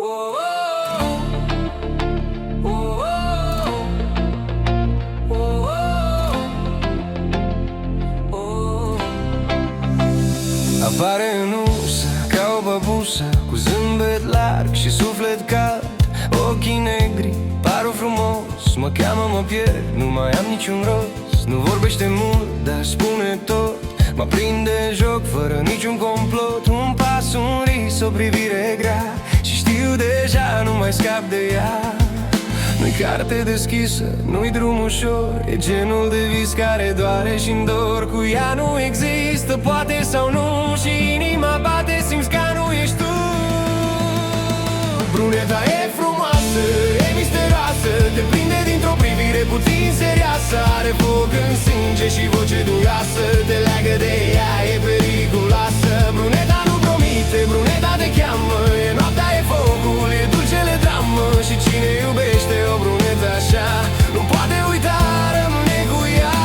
Apare în ușă ca o băbușă, cu zâmbet larg și suflet cald, ochii negri, parul frumos, mă cheamă, mă pierd, nu mai am niciun rost. Nu vorbește mult, dar spune tot, mă prinde în joc fără niciun complot. Un pas, un ris, o privire grea, și știu deja, nu mai scap de ea. Nu-i carte deschisă, nu-i drum ușor, e genul de vis care doare și-mi dor. Cu ea nu există poate sau nu, și inima bate, simți că nu ești tu. Bruneta e frumoasă, e misterioasă, te prinde dintr-o privire puțin serioasă. Are foc în sânge și voce duioasă, te leagă de ea, e periculoasă. Bruneta nu promite, bruneta te cheamă, e noaptea, e focul, e dulcele dramă. Și cine iubește o brunetă așa, nu poate uita, rămâne cu ea.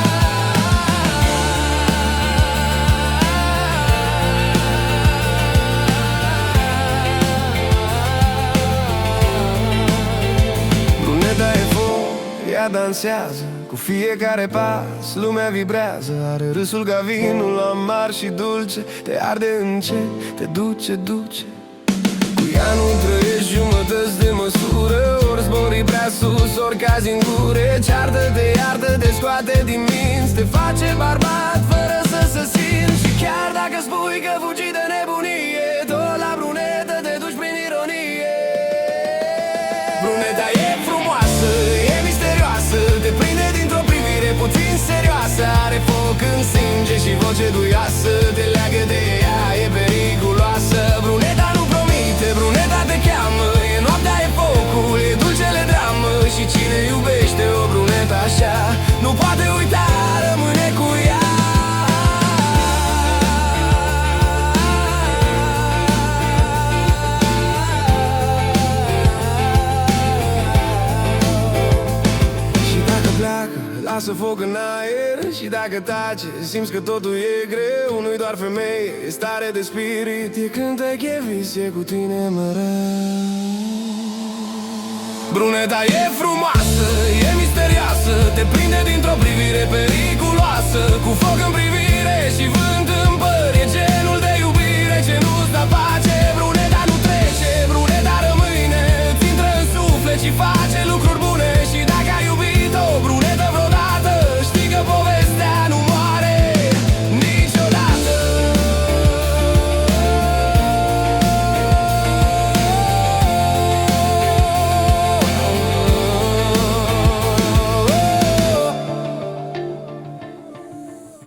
Bruneta e foc, ea dansează, cu fiecare pas lumea vibrează. Are râsul ca vinul amar și dulce, te arde încet, te duce, duce. Cu ea nu trăiești jumătăți de măsură, ori zbori prea sus, ori cazi în gure. Ceartă-te, iartă-te, scoate din minți, te face bărbat fără să se simți. Și chiar dacă spui că fugi de nebunie, tot la brunetă te duci prin ironie. Bruneta e frumoasă, e misterioasă, te prinde dintr-o privire puțin serioasă. Are foc în sânge și voce duioasă, te leagă de ea, e periculoasă. Bruneta nu promite, bruneta te cheamă, e noaptea, e focul, e dulcele dramă. Și cine iubește o brunetă așa, nu poate uita, rămâne cu ea. Lasă foc în aer și dacă tace, simți că totul e greu. Nu-i doar femeie, e stare de spirit, e cântec, e vis, e cu tine mereu. Bruneta e frumoasă, e misterioasă, te prinde dintr-o privire periculoasă. Cu foc în privire și vânt în